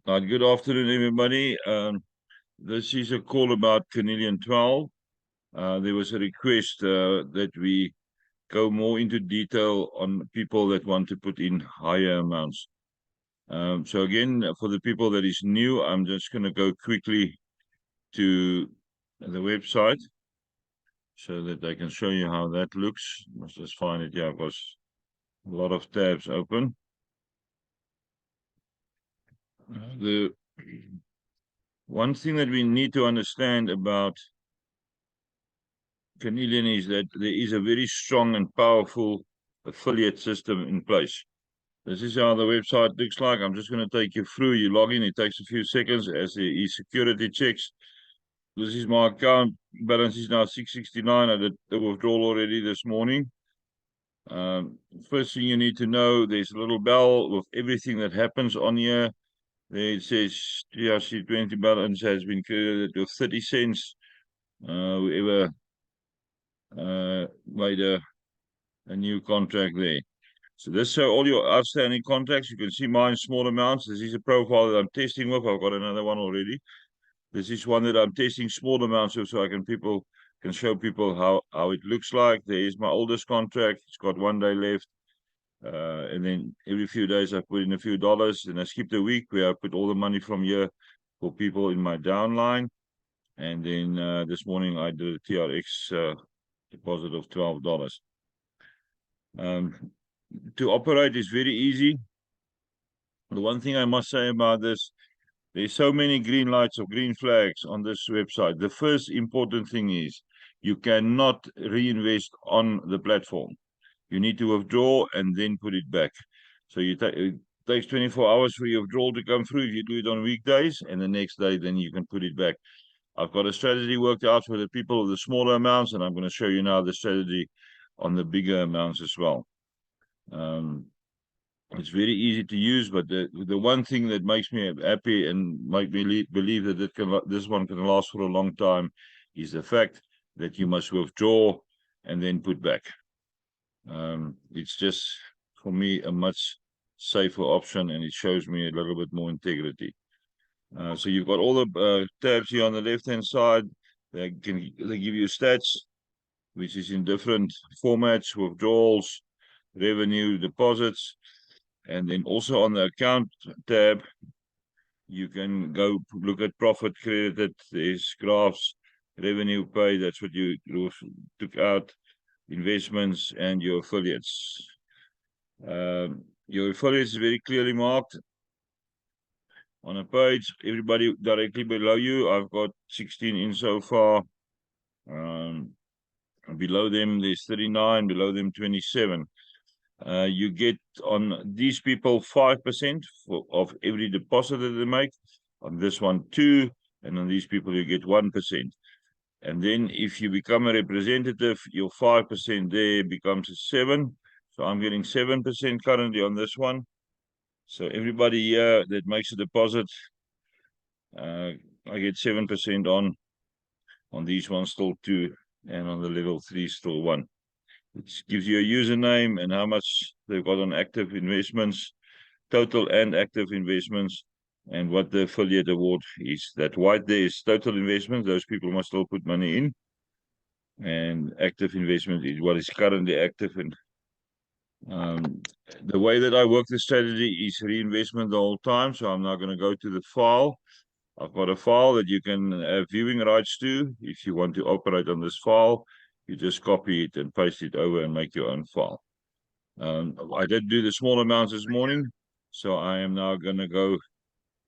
Good afternoon, everybody. This is a call about Carnelian12. There was a request that we go more into detail on people that want to put in higher amounts. So again, for the people that is new, I'm just going to go quickly to the website so that I can show you how that looks. Let's just find it. Yeah, I've got a lot of tabs open. The one thing that we need to understand about Carnelian is that there is a very strong and powerful affiliate system in place. This is how the website looks like. I'm just going to take you through. You log in, it takes a few seconds as there is security checks. This is my account. Balance is now 669. I did the withdrawal already this morning. First thing you need to know, there's a little bell with everything that happens on here. There it says TRC20 balance has been credited with 30 cents. Whoever made a new contract there. So this show all your outstanding contracts. You can see mine small amounts. This is a profile that I'm testing with. I've got another one already. This is one that I'm testing small amounts of, so I can show people how it looks like. There is my oldest contract. It's got 1 day left. And then every few days I put in a few dollars. Then I skipped a week where I put all the money from here for people in my downline. And then this morning I did a TRX deposit of $12. To operate is very easy. The one thing I must say about this, there's so many green lights or green flags on this website. The first important thing is you cannot reinvest on the platform. You need to withdraw and then put it back. So it takes 24 hours for your withdrawal to come through. If you do it on weekdays, and the next day, then you can put it back. I've got a strategy worked out for the people of the smaller amounts, and I'm going to show you now the strategy on the bigger amounts as well. It's very easy to use, but the one thing that makes me happy and make me believe that this one can last for a long time is the fact that you must withdraw and then put back. It's just, for me, a much safer option, and it shows me a little bit more integrity. So you've got all the tabs here on the left-hand side. They give you stats, which is in different formats: withdrawals, revenue, deposits. And then also on the account tab, you can go look at profit credited. There's graphs, revenue paid. That's what you took out, investments, and your affiliates. Your affiliates is very clearly marked on a page. Everybody directly below you, I've got 16 in so far. Below them, there's 39. Below them, 27. You get on these people 5% of every deposit that they make. On this one, 2%, and on these people you get 1%. And then if you become a representative, your 5% there becomes a 7%. So I'm getting 7% currently on this one. So everybody here that makes a deposit, I get 7% on these ones, still 2%, and on the level 3 still 1%. It gives you a username and how much they've got on active investments, total and active investments, and what the affiliate award is. That white there is total investment. Those people must still put money in. And active investment is what is currently active. And the way that I work the strategy is reinvestment the whole time. So I'm now going to go to the file. I've got a file that you can have viewing rights to. If you want to operate on this file, you just copy it and paste it over and make your own file. I did do the small amounts this morning, so I am now going to go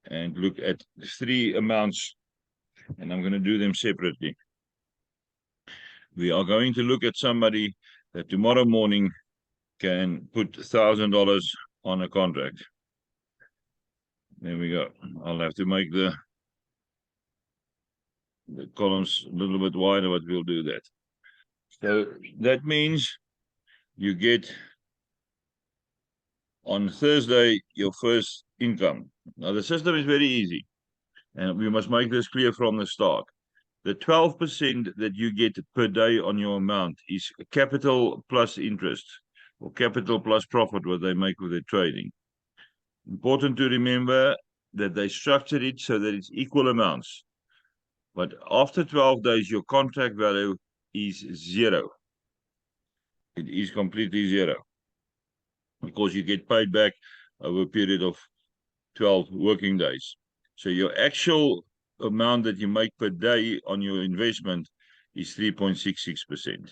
and look at 3 amounts, and I'm going to do them separately. We are going to look at somebody that tomorrow morning can put $1,000 on a contract. There we go. I'll have to make the columns a little bit wider, but we'll do that. So that means you get on Thursday your first income. Now the system is very easy, and we must make this clear from the start. The 12% that you get per day on your amount is capital plus interest, or capital plus profit, what they make with their trading. Important to remember, that they structured it so that it's equal amounts. But after 12 days, your contract value is zero. It is completely zero because you get paid back over a period of 12 working days. So your actual amount that you make per day on your investment is 3.66%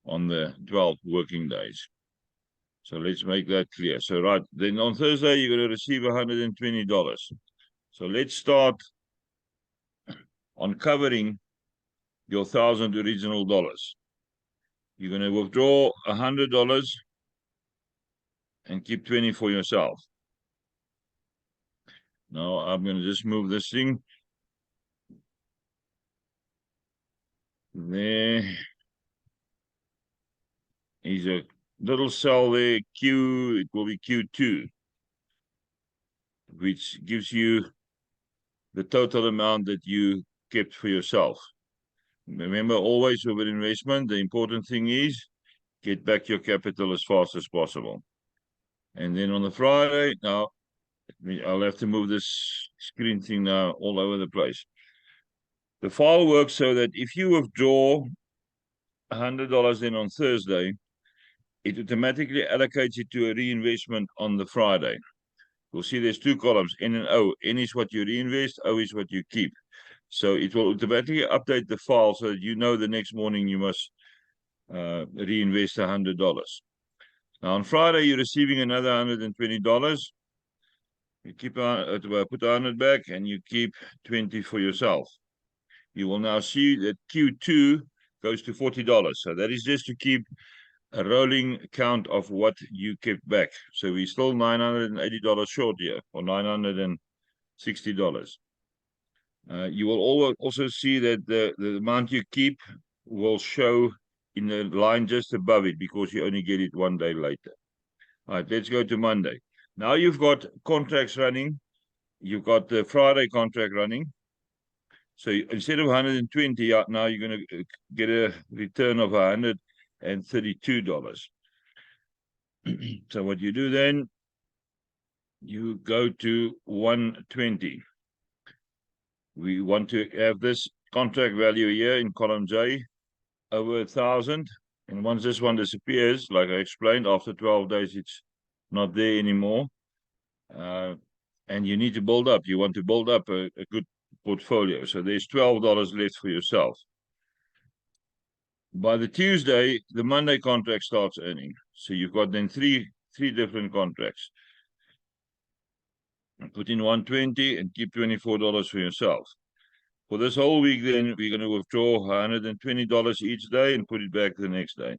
on the 12 working days. So let's make that clear. So right, then on Thursday, you're going to receive $120. So let's start on covering your 1,000 original dollars. You're going to withdraw $100 and keep 20 for yourself. Now I'm going to just move this thing. There is a little cell there, Q, it will be Q2, which gives you the total amount that you kept for yourself. Remember, always with an investment, the important thing is get back your capital as fast as possible. And then on the Friday, now I'll have to move this screen thing now all over the place. The file works so that if you withdraw $100 then on Thursday, it automatically allocates it to a reinvestment on the Friday. You'll see there's two columns, N and O. N is what you reinvest, O is what you keep. So it will automatically update the file so that you know the next morning you must reinvest $100. Now on Friday, you're receiving another $120. You keep put 100 back and you keep 20 for yourself. You will now see that Q2 goes to $40. So that is just to keep a rolling count of what you kept back. So we're still $980 short here, or $960. You will also see that the amount you keep will show in the line just above it because you only get it 1 day later. All right, let's go to Monday. Now you've got contracts running. You've got the Friday contract running. So instead of 120, now you're going to get a return of $132. So what you do then, you go to 120. We want to have this contract value here in column J over 1,000. And once this one disappears, like I explained, after 12 days, it's not there anymore. And you need to build up. You want to build up a good portfolio. So there's $12 left for yourself. By the Tuesday, the Monday contract starts earning. So you've got then three different contracts. Put in 120 and keep $24 for yourself. For this whole week, then we're going to withdraw $120 each day and put it back the next day.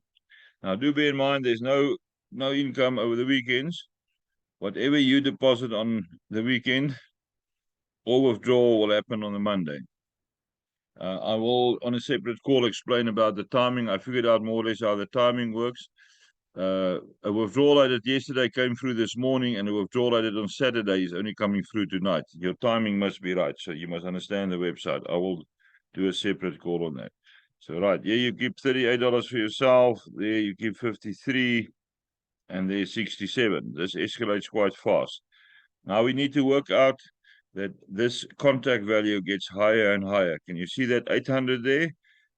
Now, do bear in mind there's no income over the weekends. Whatever you deposit on the weekend, all withdrawal will happen on the Monday. I will, on a separate call, explain about the timing. I figured out more or less how the timing works. A withdrawal I did yesterday came through this morning, and a withdrawal I did on Saturday is only coming through tonight. Your timing must be right, so you must understand the website. I will do a separate call on that. So, right, here you keep $38 for yourself. There you keep 53, and there's 67. This escalates quite fast. Now we need to work out that this contract value gets higher and higher. Can you see that 800 there?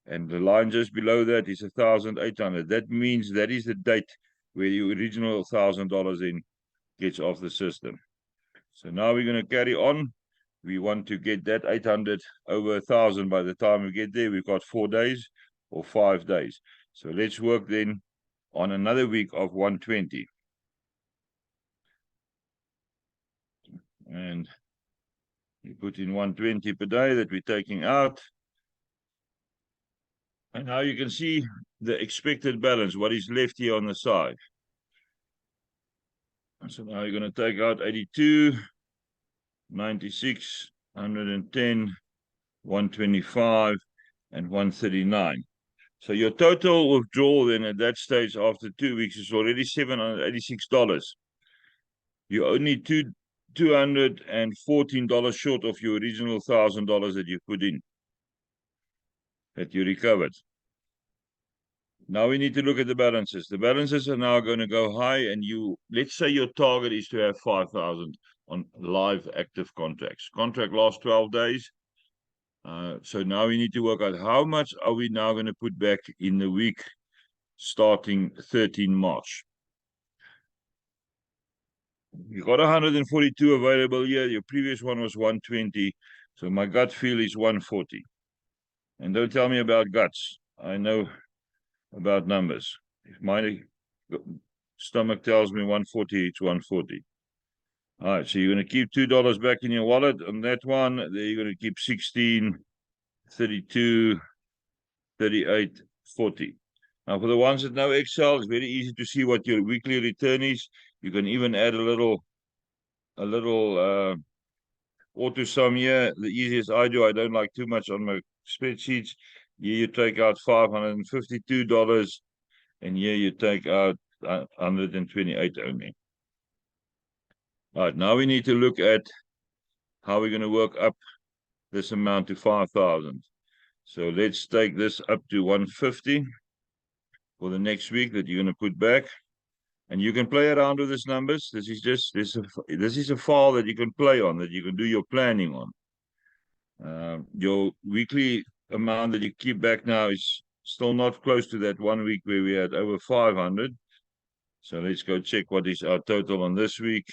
And the line just below that is 1,800. That means that is the date where your original $1,000 in gets off the system. So now we're going to carry on. We want to get that 800 over 1,000 by the time we get there. We've got 4 days or 5 days. So let's work then on another week of 120. And you put in 120 per day that we're taking out. And now you can see the expected balance, what is left here on the side. So now you're going to take out 82, 96, 110, 125, and 139. So your total withdrawal then at that stage after 2 weeks is already $786. You're only $214 short of your original $1,000 that you put in, that you recovered. Now we need to look at the balances. The balances are now going to go high, and let's say your target is to have 5,000 on live active contracts. Contract lasts 12 days. So now we need to work out how much are we now going to put back in the week starting 13 March. You got 142 available here. Your previous one was 120. So my gut feel is 140. And don't tell me about guts. I know about numbers. If my stomach tells me 140, it's 140. All right, so you're going to keep $2 back in your wallet on that one. There you're going to keep 16, 32, 38, 40. Now, for the ones that know Excel, it's very easy to see what your weekly return is. You can even add a little auto sum here. The easiest I do, I don't like too much on my spreadsheets. Here you take out $552, and here you take out 128 only. All right, now we need to look at how we're going to work up this amount to 5,000. So let's take this up to 150 for the next week that you're going to put back. And you can play around with these numbers. This is a file that you can play on, that you can do your planning on. Your weekly amount that you keep back now is still not close to that 1 week where we had over 500. So let's go check what is our total on this week.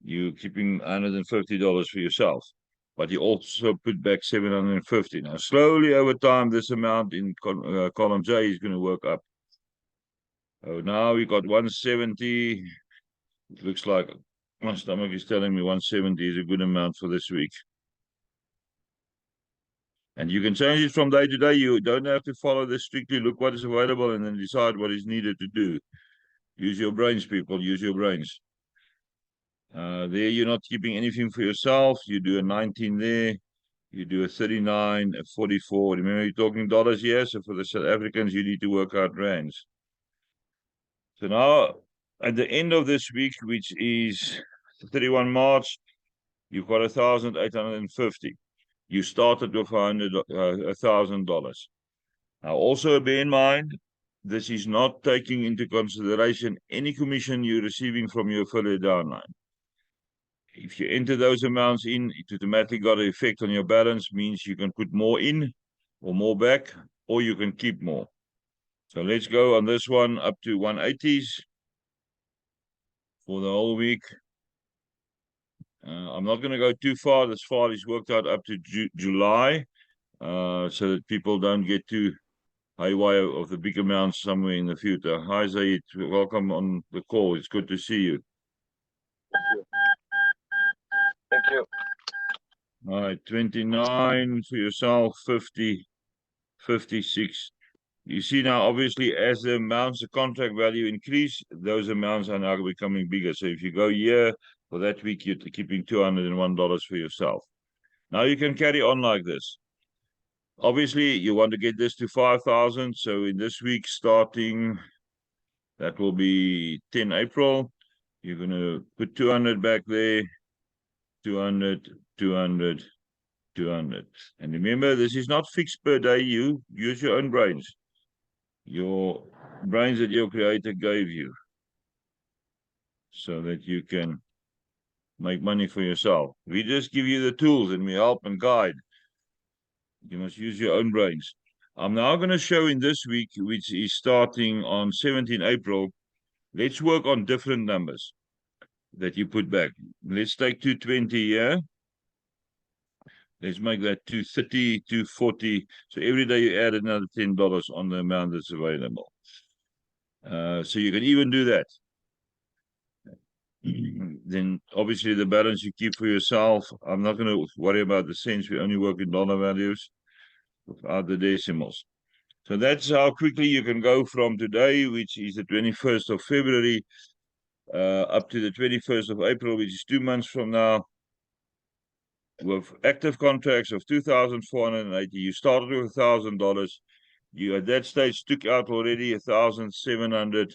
You're keeping $150 for yourself, but you also put back 750. Now, slowly over time, this amount in column J is going to work up. Oh, now we got 170. It looks like my stomach is telling me 170 is a good amount for this week. And you can change it from day to day. You don't have to follow this strictly. Look what is available and then decide what is needed to do. Use your brains, people. Use your brains. There, you're not keeping anything for yourself. You do a 19 there. You do a 39, a 44. Remember, you're talking dollars here. So for the South Africans, you need to work out rands. So now, at the end of this week, which is 31 March, you've got $1,850. You started with $1,000. Now, also bear in mind, this is not taking into consideration any commission you're receiving from your affiliate downline. If you enter those amounts in, it automatically got an effect on your balance, means you can put more in or more back, or you can keep more. So let's go on this one up to 180s for the whole week. I'm not going to go too far. This file is worked out up to July, so that people don't get too haywire of the big amounts somewhere in the future. Hi, Zaid. Welcome on the call. It's good to see you. Thank you. All right, 29 for yourself, 50, 56. You see now, obviously, as the amounts, the contract value increase, those amounts are now becoming bigger. So if you go here for that week, you're keeping $201 for yourself. Now you can carry on like this. Obviously, you want to get this to 5,000. So in this week, starting, that will be 10 April. You're going to put 200 back there, 200, 200, 200. And remember, this is not fixed per day. You use your own brains. Your brains that your creator gave you, so that you can make money for yourself. We just give you the tools and we help and guide. You must use your own brains. I'm now going to show in this week, which is starting on 17 April, let's work on different numbers that you put back. Let's take 220 here. Let's make that 230, 240. So every day you add another $10 on the amount that's available. So you can even do that. Then obviously the balance you keep for yourself. I'm not going to worry about the cents. We only work in dollar values without the decimals. So that's how quickly you can go from today, which is the 21st of February, up to the 21st of April, which is 2 months from now, with active contracts of 2,480. You started with $1,000. You at that stage took out already 1,700.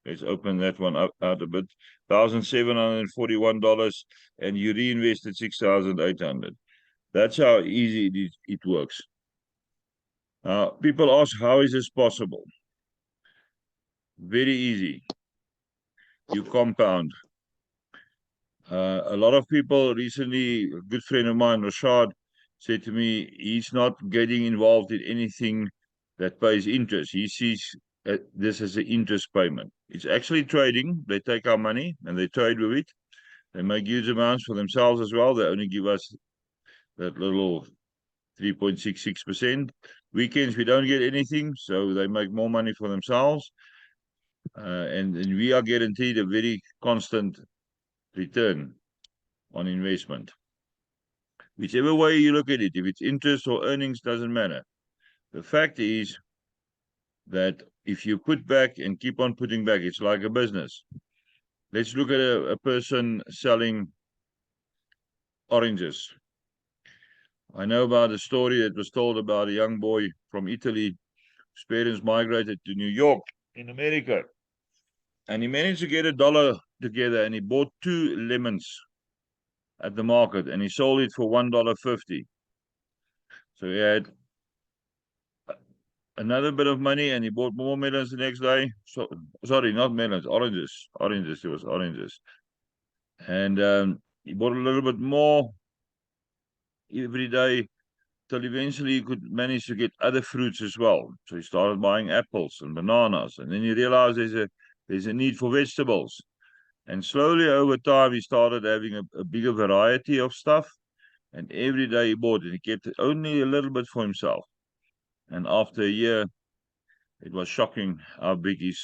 Let's open that one out a bit. $1,741, and you reinvested 6,800. That's how easy it works. People ask, how is this possible? Very easy. You compound. A lot of people recently, a good friend of mine, Rashad, said to me, he's not getting involved in anything that pays interest. He sees this as an interest payment. It's actually trading. They take our money and they trade with it. They make huge amounts for themselves as well. They only give us that little 3.66%. Weekends, we don't get anything, so they make more money for themselves. And we are guaranteed a very constant return on investment. Whichever way you look at it, if it's interest or earnings, doesn't matter. The fact is that if you put back and keep on putting back, it's like a business. Let's look at a person selling oranges. I know about a story that was told about a young boy from Italy whose parents migrated to New York in America. And he managed to get $1 together and he bought 2 lemons at the market and he sold it for $1.50. So he had another bit of money and he bought more melons the next day. So, sorry, not melons, oranges. Oranges, it was oranges. And he bought a little bit more every day till eventually he could manage to get other fruits as well. So he started buying apples and bananas. And then he realized there's a need for vegetables. And slowly over time, he started having a bigger variety of stuff. And every day he bought it. He kept only a little bit for himself. And after a year, it was shocking how big his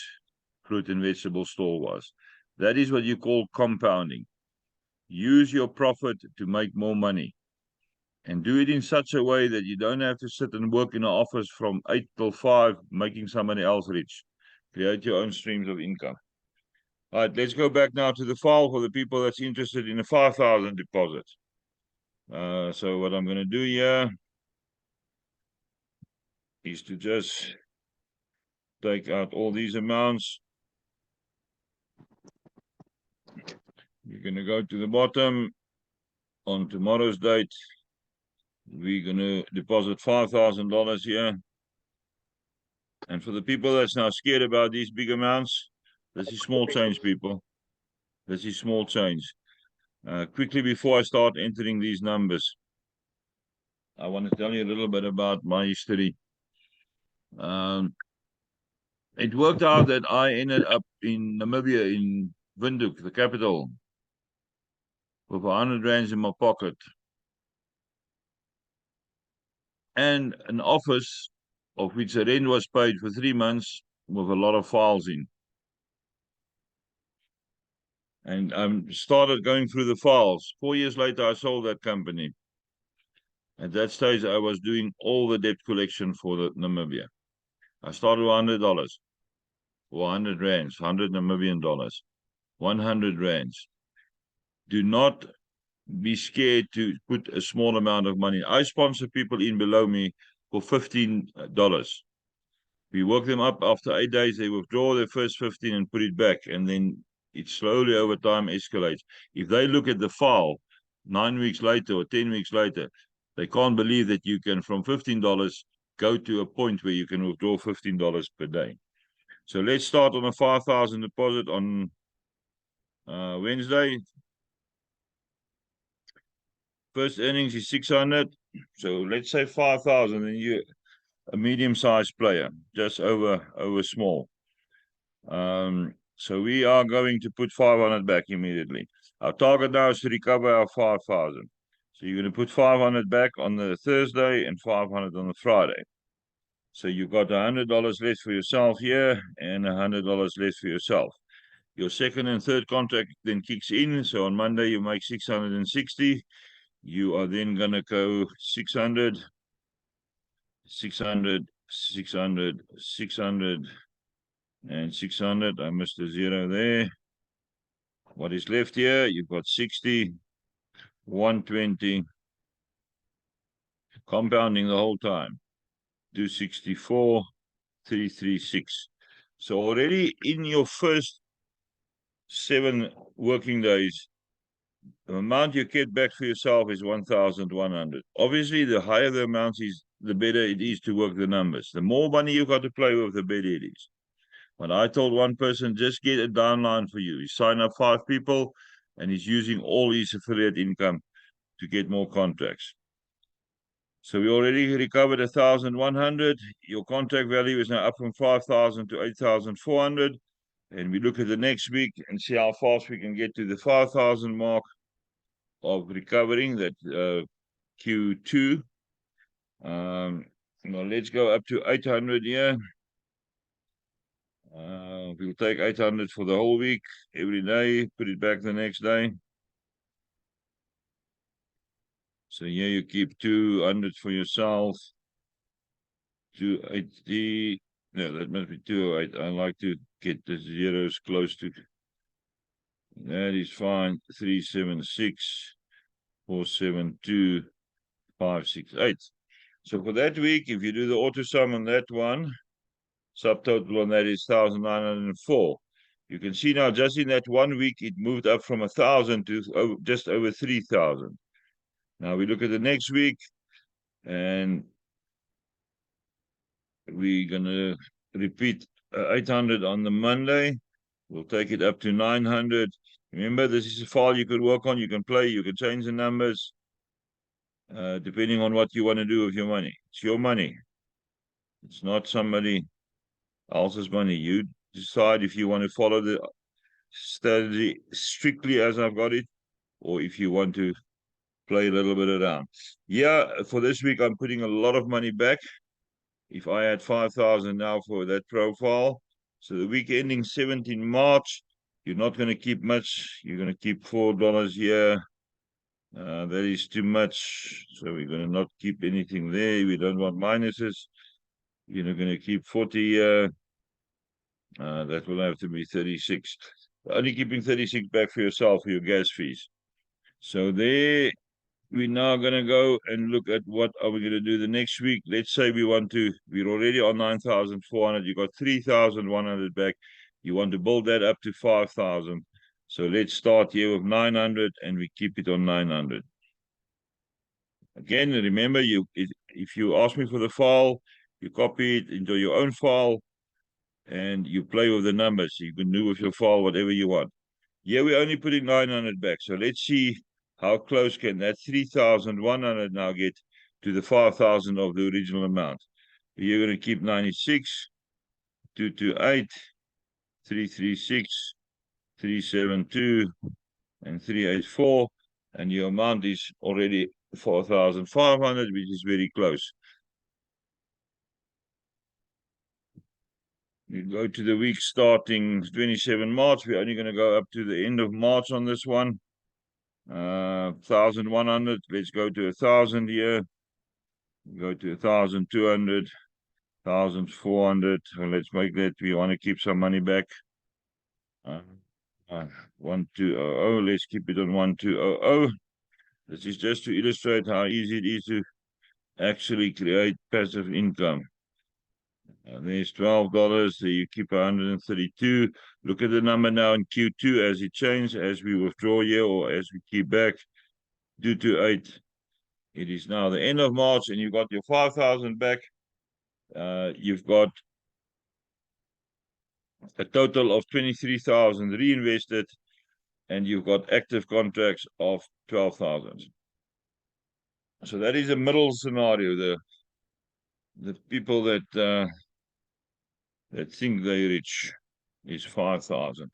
fruit and vegetable store was. That is what you call compounding. Use your profit to make more money. And do it in such a way that you don't have to sit and work in an office from 8 till 5, making somebody else rich. Create your own streams of income. All right, let's go back now to the file for the people that's interested in a 5,000 deposit. So what I'm going to do here is to just take out all these amounts. You're going to go to the bottom. On tomorrow's date, we're going to deposit $5,000 here. And for the people that's now scared about these big amounts, this is small change, people. This is small change. Quickly, before I start entering these numbers, I want to tell you a little bit about my history. It worked out that I ended up in Namibia, in Windhoek, the capital, with 100 rands in my pocket and an office of which the rent was paid for 3 months with a lot of files in. And I started going through the files. 4 years later, I sold that company. At that stage, I was doing all the debt collection for the Namibia. I started with $100, or 100 rands, 100 Namibian dollars, 100 rands. Do not be scared to put a small amount of money. I sponsor people in below me for $15. We work them up. After 8 days, they withdraw their first 15 and put it back. And then it slowly over time escalates. If they look at the file 9 weeks later or 10 weeks later, they can't believe that you can, from $15, go to a point where you can withdraw $15 per day. So let's start on a 5,000 deposit on Wednesday. First earnings is 600. So let's say 5,000, and you're a medium-sized player, just over small. So we are going to put 500 back immediately. Our target now is to recover our 5,000. So you're going to put 500 back on the Thursday and 500 on the Friday. So you've got $100 left for yourself here and $100 left for yourself. Your second and third contract then kicks in. So on Monday you make 660. You are then going to go 600, 600, 600, 600, and 600. I missed a zero there. What is left here? You've got 60, 120, compounding the whole time. Do 64, 336. So already in your first 7 working days, the amount you get back for yourself is 1,100. Obviously, the higher the amount is, the better it is to work the numbers. The more money you've got to play with, the better it is. But I told one person, just get a downline for you. He signed up 5 people and he's using all his affiliate income to get more contracts. So we already recovered 1,100. Your contract value is now up from 5,000 to 8,400. And we look at the next week and see how fast we can get to the 5,000 mark of recovering that Q2. Now let's go up to 800 here. We'll take 800 for the whole week, every day, put it back the next day. So here you keep 200 for yourself, 280. No, that must be 208. I like to get the zeros close to. That is fine. 376, 472, 568. So for that week, if you do the auto sum on that one, subtotal on that is 1,904. You can see now just in that 1 week, it moved up from 1,000 to just over 3,000. Now we look at the next week, and we're going to repeat 800 on the Monday. We'll take it up to 900. Remember, this is a file you could work on. You can play. You can change the numbers depending on what you want to do with your money. It's your money. It's not somebody else's money. You decide if you want to follow the strategy strictly as I've got it, or if you want to play a little bit around. Yeah, for this week, I'm putting a lot of money back. If I had 5,000 now for that profile, so the week ending 17 March, you're not going to keep much. You're going to keep $4 here. That is too much. So we're going to not keep anything there. We don't want minuses. You're not going to keep 40 here. That will have to be 36. Only keeping 36 back for yourself for your gas fees. So there, we're now going to go and look at what are we going to do the next week. Let's say we're already on 9,400. You got 3,100 back. You want to build that up to 5,000. So let's start here with 900 and we keep it on 900. Again, remember, if you ask me for the file, you copy it into your own file and you play with the numbers. You can do with your file whatever you want. Here we're only putting 900 back. So let's see how close can that 3,100 now get to the 5,000 of the original amount. You're going to keep 96, 228, 336, 372, and 384. And your amount is already 4,500, which is very close. You go to the week starting 27 March. We're only going to go up to the end of March on this one. 1,100. Let's go to 1,000 here. Go to 1,200, 1,400. Let's make that. We want to keep some money back. 1,200. Let's keep it on 1,200. This is just to illustrate how easy it is to actually create passive income. There's $12. So you keep 132. Look at the number now in Q2 as it changes, as we withdraw here or as we keep back. 228. It is now the end of March, and you've got your 5,000 back. You've got a total of 23,000 reinvested, and you've got active contracts of 12,000. So that is a middle scenario. The people that think they're rich is 5,000.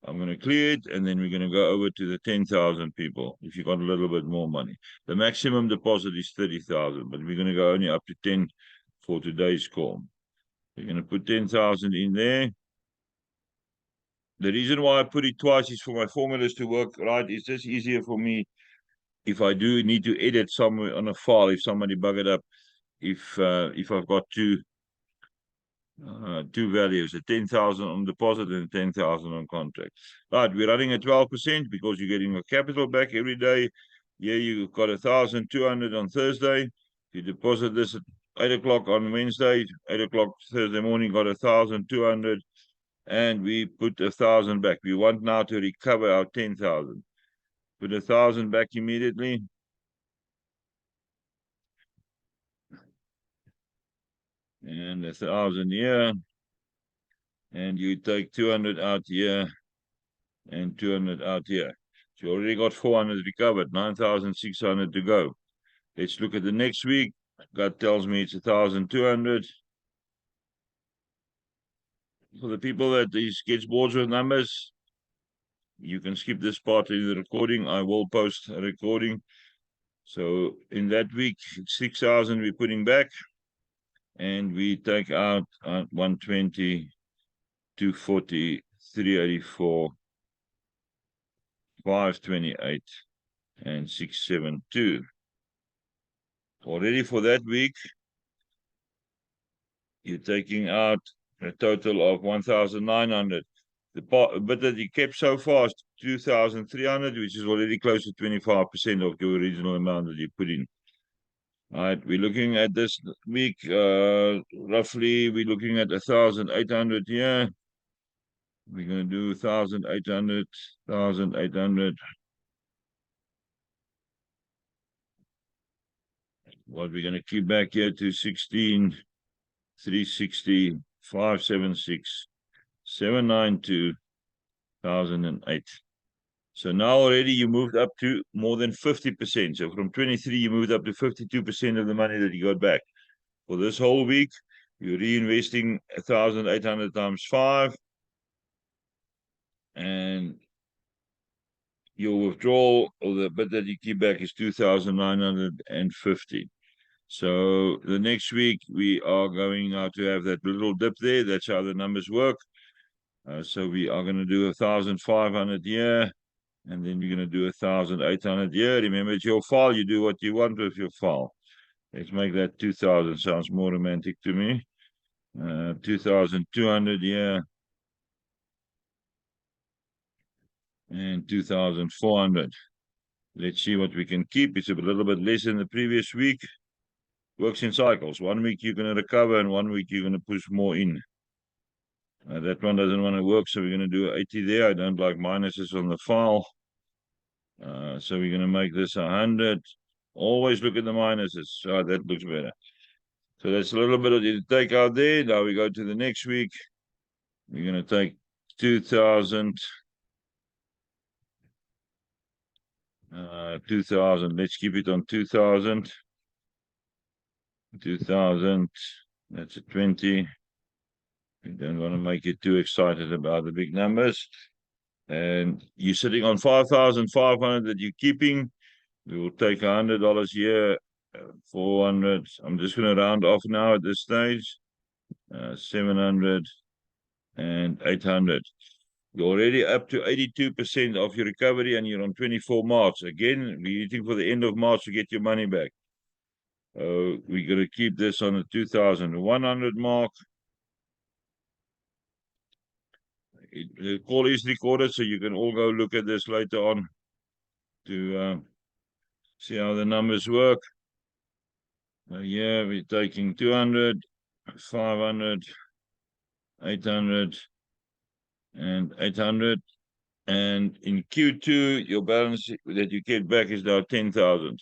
I'm going to clear it, and then we're going to go over to the 10,000 people if you've got a little bit more money. The maximum deposit is 30,000, but we're going to go only up to 10 for today's call. We're going to put 10,000 in there. The reason why I put it twice is for my formulas to work right. It's just easier for me if I do need to edit somewhere on a file, if somebody bug it up, if I've got two values, a 10,000 on deposit and 10,000 on contract. Right, we're running at 12% because you're getting your capital back every day. Here you've got 1,200 on Thursday. You deposit this at 8 o'clock on Wednesday, 8 o'clock Thursday morning, got 1,200, and we put 1,000 back. We want now to recover our 10,000. Put 1,000 back immediately. And 1,000 here. and you take 200 out here and 200 out here. So you already got 400 recovered, 9,600 to go. Let's look at the next week. God tells me it's 1,200. For the people that these sketchboards with numbers, you can skip this part in the recording. I will post a recording. So in that week, 6,000 we're putting back, and we take out 120, 240, 384, 528, and 672. Already for that week, you're taking out a total of 1,900. The bit that you kept so far is 2,300, which is already close to 25% of your original amount that you put in. All right, we're looking at this week, roughly, we're looking at 1,800 here. We're going to do 1,800, 1,800. What we're going to keep back here to 16, 360, 576, 792, 1,008. So now already you moved up to more than 50%. So from 23, you moved up to 52% of the money that you got back. For this whole week, you're reinvesting 1,800 times 5. And your withdrawal, or the bit that you keep back, is 2,950. So the next week, we are going now to have that little dip there. That's how the numbers work. So we are going to do 1,500 here. And then you're going to do 1,800 here. Remember, it's your file. You do what you want with your file. Let's make that 2,000. Sounds more romantic to me. 2,200 here. And 2,400. Let's see what we can keep. It's a little bit less than the previous week. Works in cycles. 1 week you're going to recover, and 1 week you're going to push more in. That one doesn't want to work, so we're going to do 80 there. I don't like minuses on the file. So we're going to make this 100. Always look at the minuses. Oh, that looks better. So that's a little bit of the take out there. Now we go to the next week. We're going to take 2,000. 2,000. Let's keep it on 2,000. 2,000. That's a 20. We don't want to make you too excited about the big numbers. And you're sitting on 5,500 that you're keeping. We will take $100 here, 400. I'm just going to round off now at this stage. 700 and 800. You're already up to 82% of your recovery, and you're on 24 March. Again, we're waiting for the end of March to get your money back. We're going to keep this on the 2,100 mark. The call is recorded, so you can all go look at this later on to see how the numbers work. Yeah, we're taking 200, 500, 800, and 800. And in Q2, your balance that you get back is now 10,000.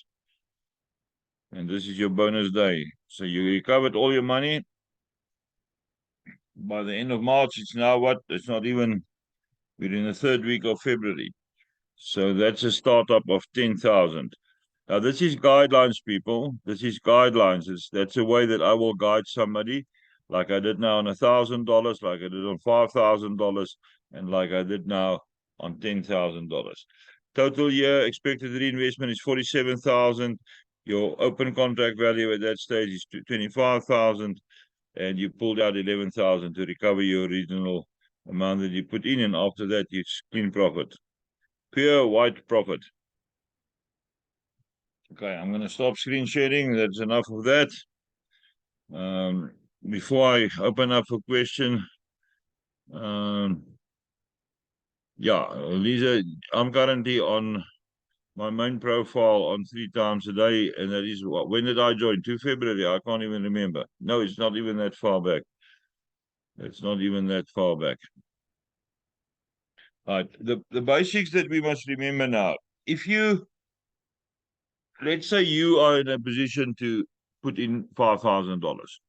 And this is your bonus day. So you recovered all your money. By the end of March, it's now what? It's not even, we're in the third week of February. So that's a startup of 10,000. Now, this is guidelines, people. This is guidelines. That's a way that I will guide somebody, like I did now on $1,000, like I did on $5,000, and like I did now on $10,000. Total year expected reinvestment is 47,000. Your open contract value at that stage is 25,000, and you pulled out 11,000 to recover your original amount that you put in, and after that, it's clean profit, pure white profit. Okay, I'm going to stop screen sharing. That's enough of that. Before I open up for question, yeah, Lisa, I'm currently on my main profile on 3 times a day, and that is what? When did I join? 2 February. I can't even remember. No, it's not even that far back. It's not even that far back. All right, the basics that we must remember now. If you, let's say you are in a position to put in $5,000.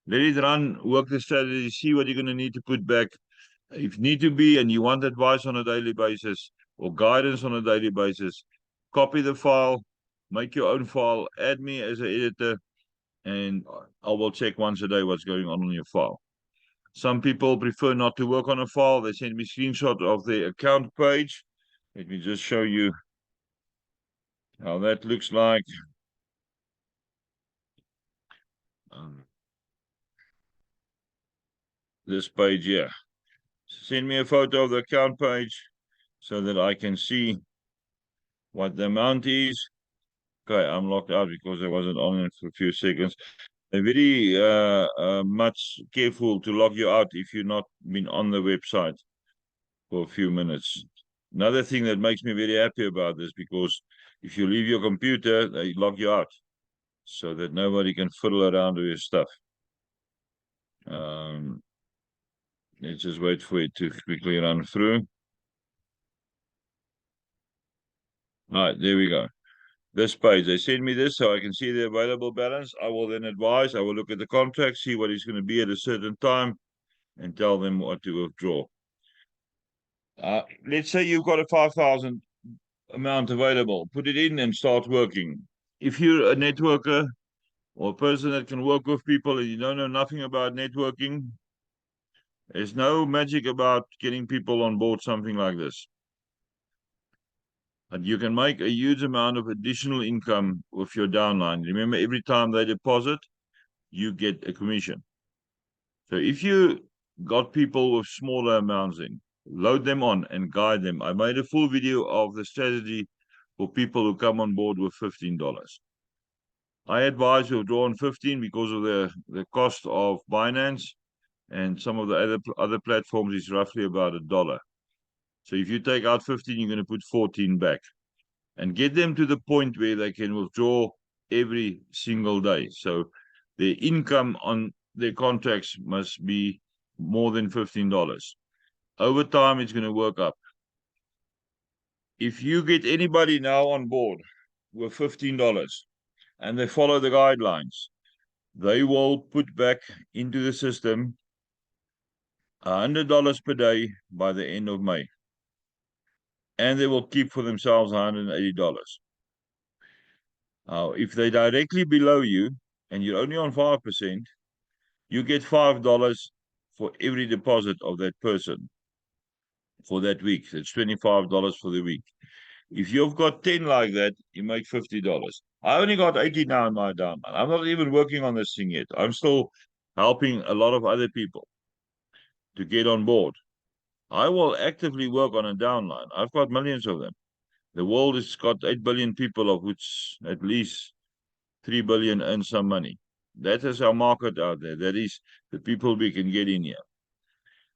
Let it run, work the strategy, see what you're going to need to put back. If need to be, and you want advice on a daily basis or guidance on a daily basis, copy the file, make your own file, add me as an editor, and I will check once a day what's going on your file. Some people prefer not to work on a file. They send me screenshots of their account page. Let me just show you how that looks like. This page here. Send me a photo of the account page so that I can see what the amount is. Okay, I'm locked out because I wasn't on it for a few seconds. They're very much careful to log you out if you've not been on the website for a few minutes. Another thing that makes me very happy about this, because if you leave your computer, they log you out so that nobody can fiddle around with your stuff. Let's just wait for it to quickly run through. All right, there we go. This page, they send me this so I can see the available balance. I will then advise, I will look at the contract, see what it's going to be at a certain time, and tell them what to withdraw. Let's say you've got a 5,000 amount available. Put it in and start working. If you're a networker or a person that can work with people and you don't know nothing about networking, there's no magic about getting people on board something like this. And you can make a huge amount of additional income with your downline. Remember, every time they deposit, you get a commission. So if you got people with smaller amounts in, load them on and guide them. I made a full video of the strategy for people who come on board with $15. I advise you draw on 15 because of the cost of Binance, and some of the other platforms is roughly about $1. So if you take out 15, you're going to put 14 back and get them to the point where they can withdraw every single day. So their income on their contracts must be more than $15. Over time, it's going to work up. If you get anybody now on board with $15 and they follow the guidelines, they will put back into the system $100 per day by the end of May. And they will keep for themselves $180. Now, if they're directly below you and you're only on 5%, you get $5 for every deposit of that person for that week. That's $25 for the week. If you've got 10 like that, you make $50. I only got 80 now in my downline. I'm not even working on this thing yet. I'm still helping a lot of other people to get on board. I will actively work on a downline. I've got millions of them. The world has got 8 billion people, of which at least 3 billion earn some money. That is our market out there. That is the people we can get in here.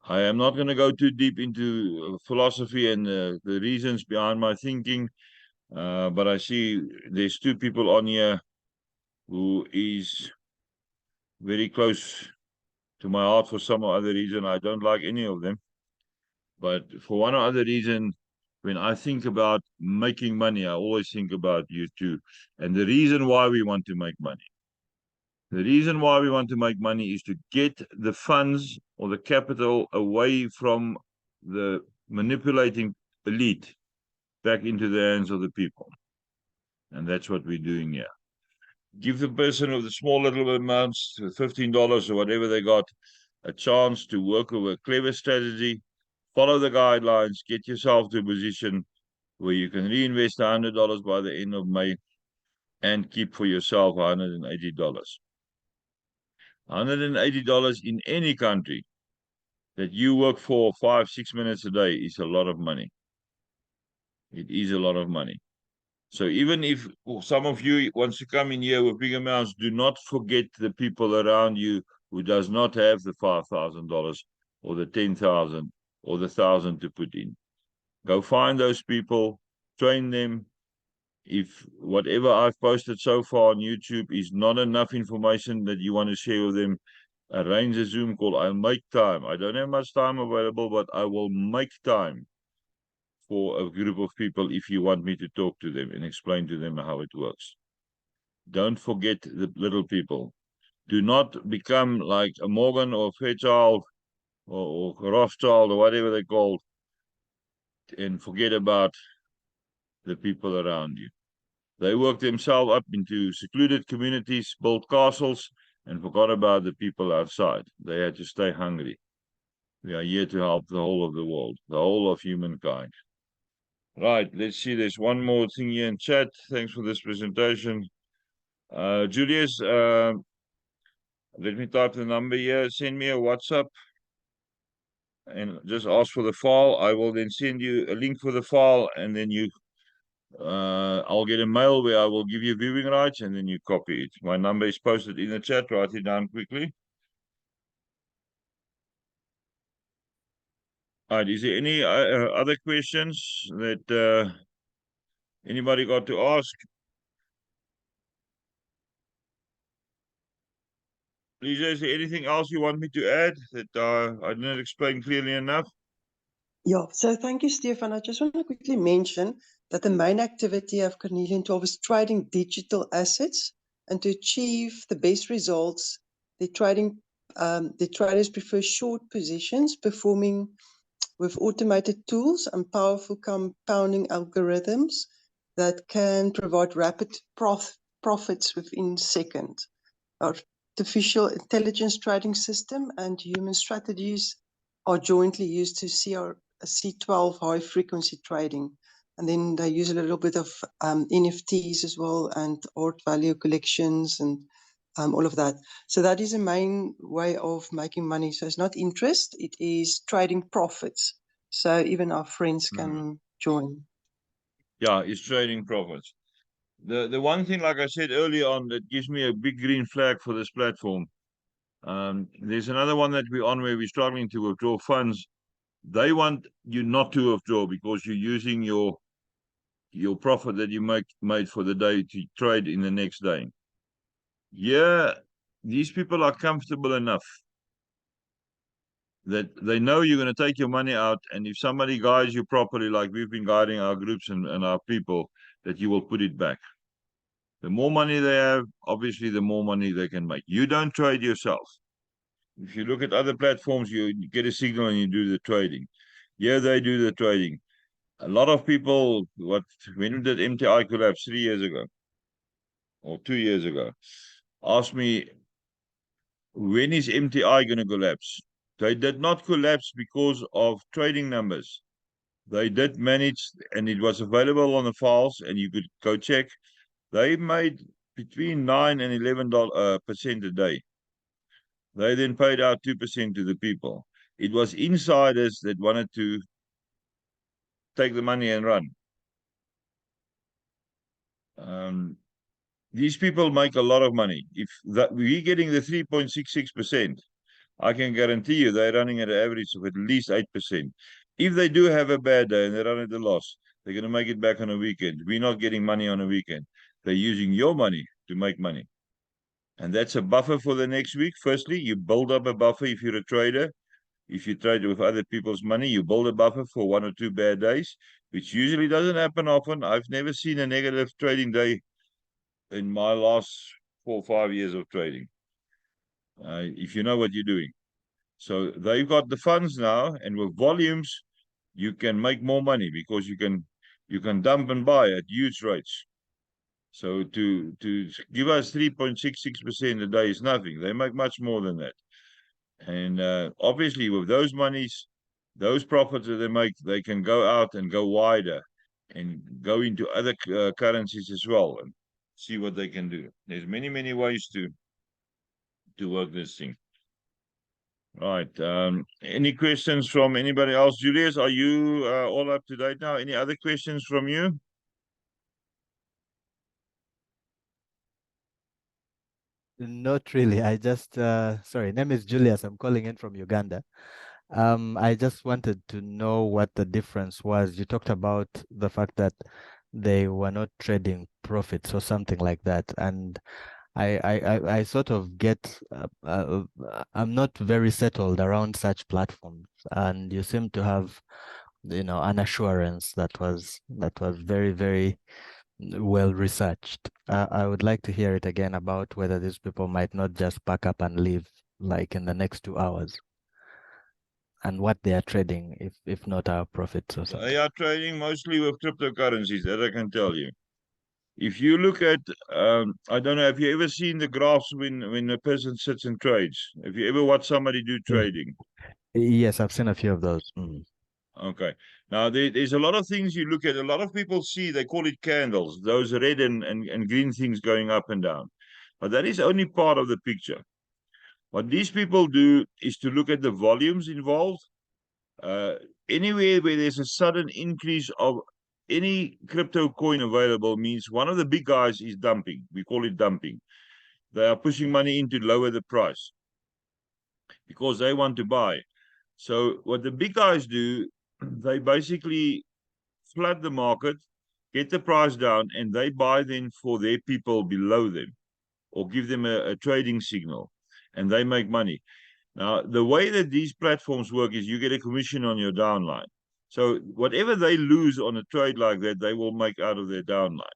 I am not going to go too deep into philosophy and the reasons behind my thinking, but I see there's two people on here who is very close to my heart for some other reason. I don't like any of them, but for one or other reason, when I think about making money, I always think about you too. And the reason why we want to make money. The reason why we want to make money is to get the funds or the capital away from the manipulating elite back into the hands of the people. And that's what we're doing here. Give the person with the small little amounts, $15 or whatever they got, a chance to work with a clever strategy, follow the guidelines, get yourself to a position where you can reinvest $100 by the end of May and keep for yourself $180. $180 in any country that you work for 5-6 minutes a day is a lot of money. It is a lot of money. So even if some of you wants to come in here with big amounts, do not forget the people around you who does not have the $5,000 or the 10,000 or the 1,000 to put in. Go find those people, train them. If whatever I've posted so far on YouTube is not enough information that you want to share with them, arrange a Zoom call. I'll make time. I don't have much time available, but I will make time for a group of people if you want me to talk to them and explain to them how it works. Don't forget the little people. Do not become like a Morgan or Fairchild or Rothschild or whatever they're called, and forget about the people around you. They worked themselves up into secluded communities, built castles, and forgot about the people outside. They had to stay hungry. We are here to help the whole of the world, the whole of humankind. Right, let's see. There's one more thing here in chat. Thanks for this presentation. Julius, let me type the number here. Send me a WhatsApp and just ask for the file. I will then send you a link for the file, and then I'll get a mail where I will give you viewing rights, and then you copy it. My number is posted in the chat. Write it down quickly. All right, is there any other questions that anybody got to ask? Please, is there anything else you want me to add that I didn't explain clearly enough? Yeah, so thank you, Stefan. I just want to quickly mention that the main activity of Carnelian12 is trading digital assets, and to achieve the best results, the traders prefer short positions, performing with automated tools and powerful compounding algorithms that can provide rapid profits within seconds. Artificial intelligence trading system and human strategies are jointly used to C12 high frequency trading. And then they use a little bit of NFTs as well, and art value collections and all of that. So that is a main way of making money. So it's not interest, it is trading profits. So even our friends can join. Yeah, it's trading profits. The one thing, like I said earlier on, that gives me a big green flag for this platform. There's another one that we're on where we're struggling to withdraw funds. They want you not to withdraw because you're using your profit that you made for the day to trade in the next day. Yeah, these people are comfortable enough that they know you're going to take your money out, and if somebody guides you properly, like we've been guiding our groups and our people, that you will put it back. The more money they have, obviously, the more money they can make. You don't trade yourself. If you look at other platforms, you get a signal and you do the trading. Yeah, they do the trading. A lot of people, when did MTI collapse? 3 years ago or 2 years ago? Asked me, when is MTI going to collapse? They did not collapse because of trading numbers. They did manage, and it was available on the files, and you could go check. They made between 9 and 11% a day. They then paid out 2% to the people. It was insiders that wanted to take the money and run. These people make a lot of money. If we're getting the 3.66%, I can guarantee you they're running at an average of at least 8%. If they do have a bad day and they run at a loss, they're going to make it back on a weekend. We're not getting money on a weekend. They're using your money to make money. And that's a buffer for the next week. Firstly, you build up a buffer if you're a trader. If you trade with other people's money, you build a buffer for 1 or 2 bad days, which usually doesn't happen often. I've never seen a negative trading day in my last 4 or 5 years of trading, if you know what you're doing. So they've got the funds now, and with volumes, you can make more money because you can dump and buy at huge rates. So to give us 3.66% a day is nothing. They make much more than that. And obviously, with those monies, those profits that they make, they can go out and go wider and go into other currencies as well and see what they can do. There's many, many ways to work this thing. Right. Any questions from anybody else? Julius, are you all up to date now? Any other questions from you? Not really. I just, sorry, name is Julius. I'm calling in from Uganda. I just wanted to know what the difference was. You talked about the fact that they were not trading profits or something like that. And I sort of get, I'm not very settled around such platforms. And you seem to have, an assurance that was very, very well researched. I would like to hear it again about whether these people might not just pack up and leave like in the next 2 hours, and what they are trading, if not our profits or something. They are trading mostly with cryptocurrencies, that I can tell you. If you look at, I don't know, have you ever seen the graphs when a person sits and trades? Have you ever watched somebody do trading? Yes, I've seen a few of those. Okay. Now, there's a lot of things you look at. A lot of people see, they call it candles, those red and green things going up and down. But that is only part of the picture. What these people do is to look at the volumes involved. Anywhere where there's a sudden increase of any crypto coin available means one of the big guys is dumping. We call it dumping. They are pushing money in to lower the price because they want to buy. So what the big guys do, they basically flood the market, get the price down, and they buy then for their people below them or give them a trading signal, and they make money. Now, the way that these platforms work is you get a commission on your downline. So whatever they lose on a trade like that, they will make out of their downline.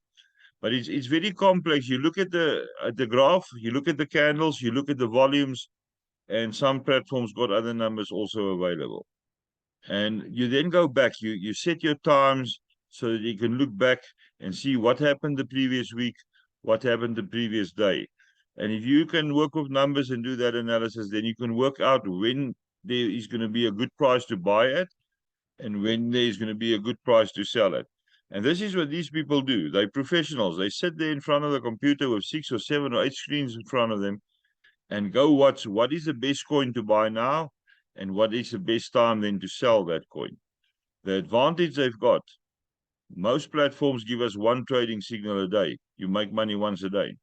But it's very complex. You look at the graph, you look at the candles, you look at the volumes, and some platforms got other numbers also available. And you then go back, you set your times so that you can look back and see what happened the previous week, what happened the previous day. And if you can work with numbers and do that analysis, then you can work out when there is going to be a good price to buy at and when there is going to be a good price to sell at. And this is what these people do. They're professionals. They sit there in front of the computer with 6 or 7 or 8 screens in front of them and go watch what is the best coin to buy now and what is the best time then to sell that coin. The advantage they've got, most platforms give us one trading signal a day. You make money once a day.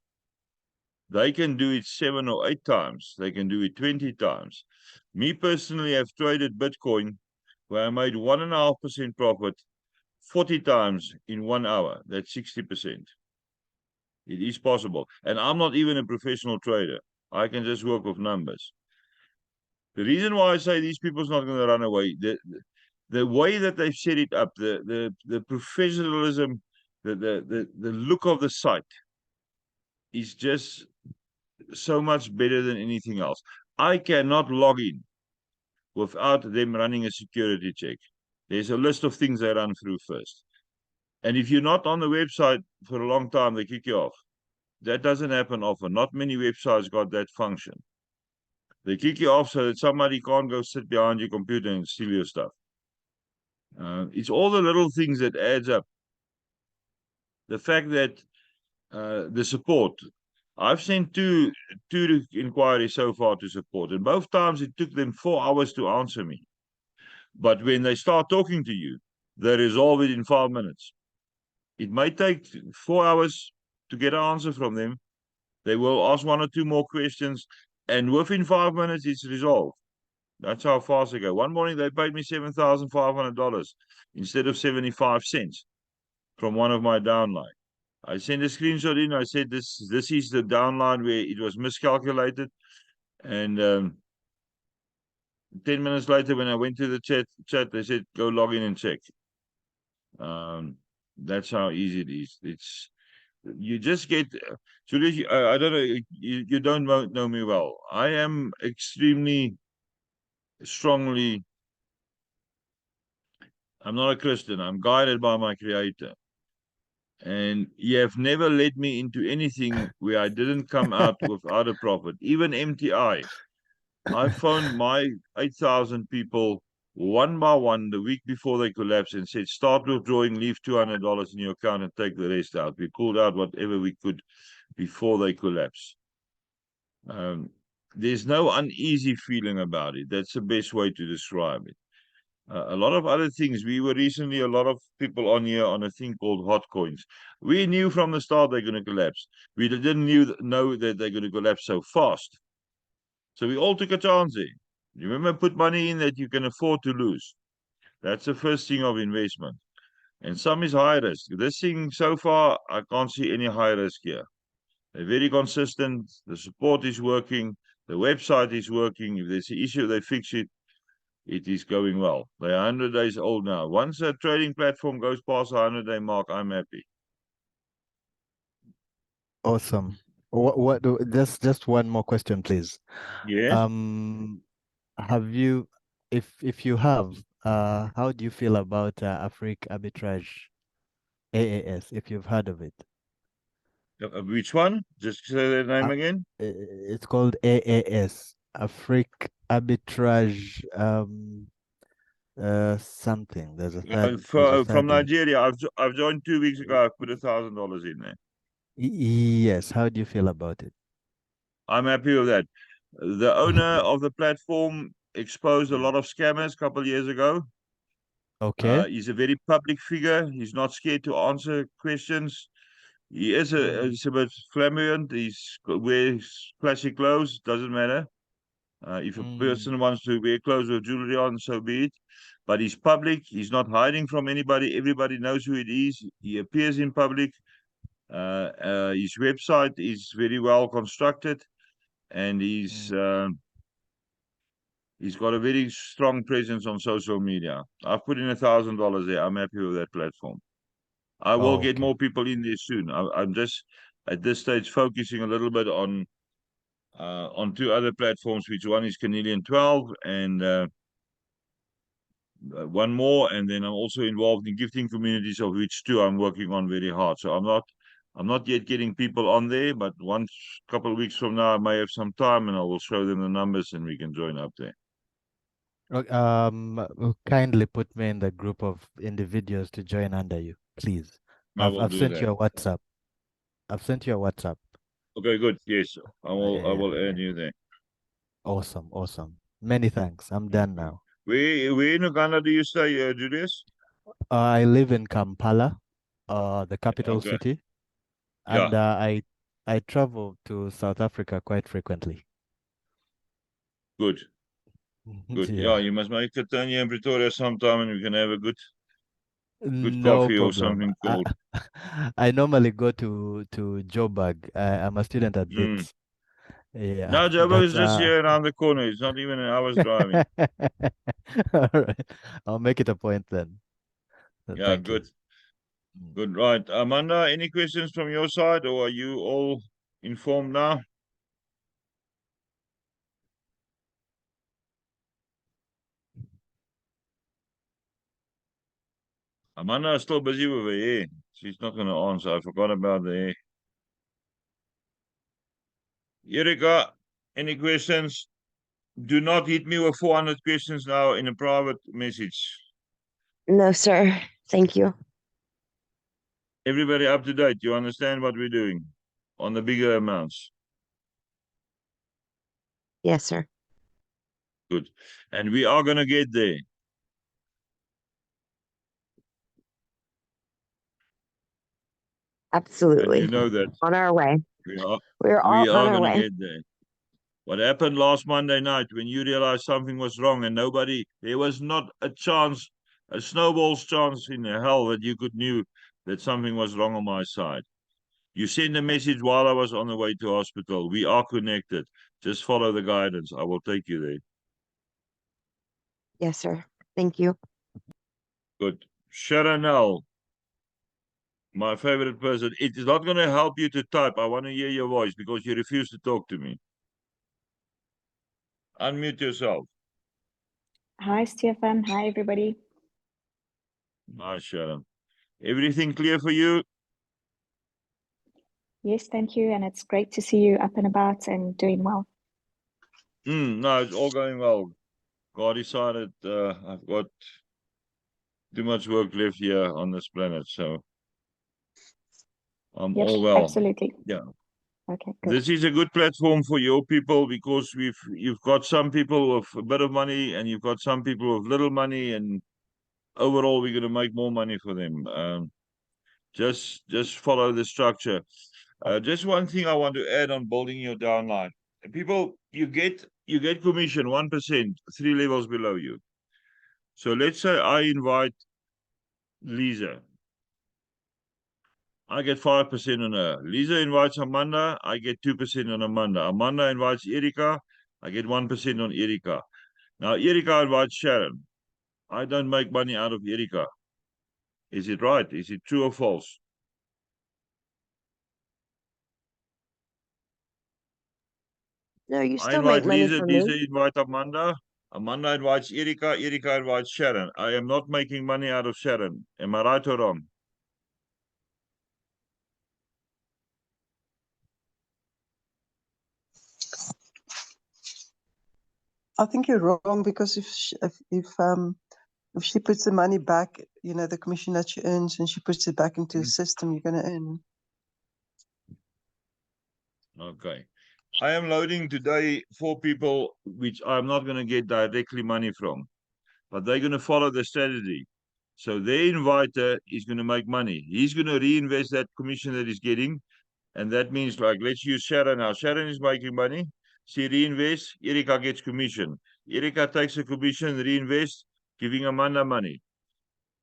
They can do it 7 or 8 times. They can do it 20 times. Me personally, I've traded Bitcoin where I made 1.5% profit 40 times in 1 hour. That's 60%. It is possible. And I'm not even a professional trader. I can just work with numbers. The reason why I say these people's not going to run away, the way that they've set it up, the professionalism, the look of the site is just so much better than anything else. I cannot log in without them running a security check. There's a list of things they run through first. And if you're not on the website for a long time, they kick you off. That doesn't happen often. Not many websites got that function. They kick you off so that somebody can't go sit behind your computer and steal your stuff. It's all the little things that adds up. The fact that the support, I've sent two inquiries so far to support, and both times it took them 4 hours to answer me. But when they start talking to you, they resolve it in 5 minutes. It may take 4 hours to get an answer from them. They will ask 1 or 2 more questions, and within 5 minutes, it's resolved. That's how fast they go. One morning, they paid me $7,500 instead of 75 cents from one of my downline. I sent a screenshot in. I said, this is the downline where it was miscalculated. And 10 minutes later, when I went to the chat, they said, go log in and check. That's how easy it is. It's you just get, Julius, I don't know, you don't know me well. I am extremely strongly, I'm not a Christian. I'm guided by my Creator. And you have never led me into anything where I didn't come out without a profit. Even MTI. I phoned my 8,000 people one by one the week before they collapsed and said, start withdrawing, leave $200 in your account and take the rest out. We pulled out whatever we could before they collapsed. There's no uneasy feeling about it. That's the best way to describe it. A lot of other things. We were recently, a lot of people on here on a thing called hot coins. We knew from the start they're going to collapse. We didn't know that they're going to collapse so fast. So we all took a chance there. You remember, put money in that you can afford to lose. That's the first thing of investment. And some is high risk. This thing, so far, I can't see any high risk here. They're very consistent. The support is working. The website is working. If there's an issue, they fix it. It is going well. They're 100 days old now. Once a trading platform goes past the 100-day mark, I'm happy. Awesome. Just one more question, please. Yes. Have you, if you have, how do you feel about Afrique Arbitrage, AAS, if you've heard of it? Which one? Just say the name Uh, again. It's called AAS, Afrique Arbitrage, something. There's a From third one. Nigeria, I've joined 2 weeks ago. I've put $1,000 in there. Yes. How do you feel about it? I'm happy with that. The owner of the platform exposed a lot of scammers a couple of years ago. Okay. He's a very public figure. He's not scared to answer questions. He's a bit flamboyant. Wears classic clothes. Doesn't matter. If a person wants to wear clothes with jewelry on, so be it. But he's public. He's not hiding from anybody. Everybody knows who it is. He appears in public. His website is very well constructed, and he's got a very strong presence on social media. I've put in $1,000 there. I'm happy with that platform. I will Oh, get okay. more people in there soon. I'm just at this stage focusing a little bit on two other platforms, which one is Carnelian12 and one more, and then I'm also involved in gifting communities, of which two I'm working on very hard. So I'm not yet getting people on there, but once couple of weeks from now I may have some time and I will show them the numbers and we can join up there. Kindly put me in the group of individuals to join under you, please. I will I've do sent that. you a WhatsApp. I've sent you a WhatsApp. Okay, good. Yes, I will Yeah. add you there. Awesome, awesome. Many thanks. I'm done now. Where in Uganda do you stay, Julius? I live in Kampala, the capital Okay. city, and Yeah, I travel to South Africa quite frequently. good. Good. Yeah, Yeah, you must make a turn here in Pretoria sometime and we can have a good no coffee or problem. something cold. I normally go to Joburg. I'm a student at Mm. Wits. Yeah, No, Joburg but is just here around the corner. It's not even an hour's driving. all right, I'll make it a point then. Yeah, Thank you. good. Good. Right. Amanda, any questions from your side or are you all informed now? Amanda is still busy with her hair. She's not going to answer. I forgot about the hair. Erika, any questions? Do not hit me with 400 questions now in a private message. No, sir. Thank you. Everybody up to date. You understand what we're doing on the bigger amounts. Yes, sir. Good. And we are going to get there. Absolutely. And you know that On our way. we all on are our going to way. get there. What happened last Monday night when you realized something was wrong and there was not a chance, a snowball's chance in hell that you could knew that something was wrong on my side. You sent a message while I was on the way to hospital. We are connected. Just follow the guidance. I will take you there. Yes, sir. Thank you. Good. Sharonel, my favorite person. It is not going to help you to type. I want to hear your voice because you refuse to talk to me. Unmute yourself. Hi, Stefan. Hi, everybody. Hi, Sharon. Everything clear for you? Yes, thank you. And it's great to see you up and about and doing well. No, it's all going well. God decided I've got too much work left here on this planet, so I'm Yes, all well. absolutely. Yeah. Okay, good. This is a good platform for your people because you've got some people with a bit of money and you've got some people with little money, and overall we're going to make more money for them. Just follow the structure. Just one thing I want to add on building your downline. People, you get commission 1%, 3 levels below you. So let's say I invite Lisa. I get 5% on her. Lisa invites Amanda, I get 2% on Amanda. Amanda invites Erika, I get 1% on Erika. Now Erika invites Sharon. I don't make money out of Erika. Is it right? Is it true or false? No, you I still make invite money Lisa, from Lisa me. invite Amanda. Amanda invites Erika, Erika invites Sharon. I am not making money out of Sharon. Am I right or wrong? I think you're wrong because if she puts the money back, you know, the commission that she earns, and she puts it back into the system, you're going to earn. Okay. I am loading today 4 people, which I'm not going to get directly money from, but they're going to follow the strategy. So their inviter is going to make money. He's going to reinvest that commission that he's getting. And that means, like, let's use Sharon now. Sharon is making money. She reinvests. Erika gets commission. Erika takes a commission, reinvests, giving Amanda money.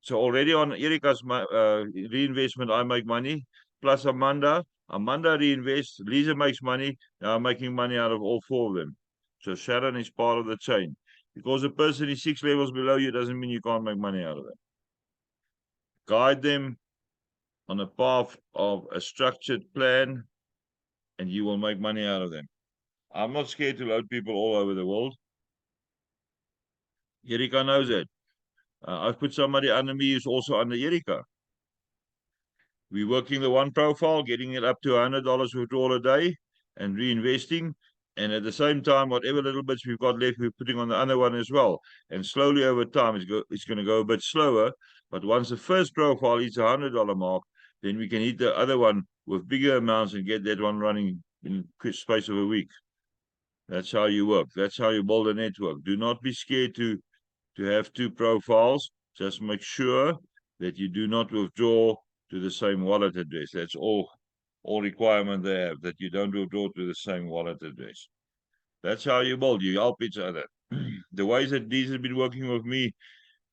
So already on Erika's reinvestment, I make money. Plus Amanda reinvests. Lisa makes money. Now I'm making money out of all 4 of them. So Sharon is part of the chain. Because a person is 6 levels below you doesn't mean you can't make money out of them. Guide them on a path of a structured plan, and you will make money out of them. I'm not scared to load people all over the world. Erika knows that. I've put somebody under me who's also under Erika. We're working the one profile, getting it up to $100 withdrawal a day and reinvesting. And at the same time, whatever little bits we've got left, we're putting on the other one as well. And slowly over time, it's going to go a bit slower. But once the first profile hits $100 mark, then we can hit the other one with bigger amounts and get that one running in the space of a week. That's how you work. That's how you build a network. Do not be scared to have 2 profiles. Just make sure that you do not withdraw to the same wallet address. That's all requirement they have, that you don't withdraw to the same wallet address. That's how you build. You help each other. The ways that these have been working with me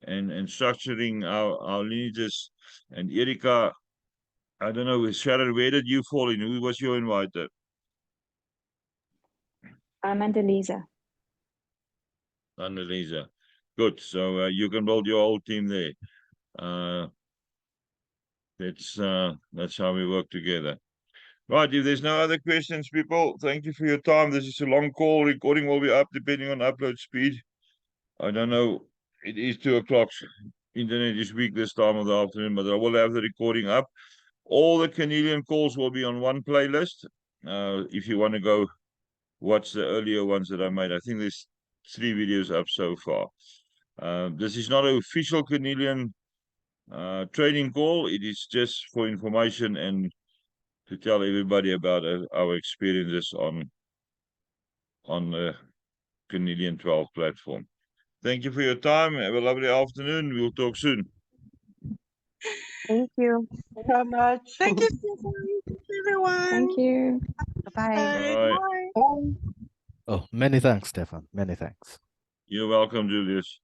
and structuring our lineages. And Erika, I don't know, Sharon, where did you fall in? Who was your inviter? I'm under Lisa. Under Lisa. Good. So you can build your whole team there. That's how we work together. Right, if there's no other questions, people, thank you for your time. This is a long call. Recording will be up depending on upload speed. I don't know. It is 2 o'clock. Internet is weak this time of the afternoon, but I will have the recording up. All the Carnelian calls will be on one playlist. If you want to go watch the earlier ones that I made, I think there's 3 videos up so far. This is not an official Carnelian training call. It is just for information and to tell everybody about our experiences on the Carnelian12 platform. Thank you for your time. Have a lovely afternoon. We'll talk soon. Thank you. Thank you so much. Thank you, Stefan. Everyone. Thank you. Bye-bye. Bye. Bye. Oh, many thanks, Stefan. Many thanks. You're welcome, Julius.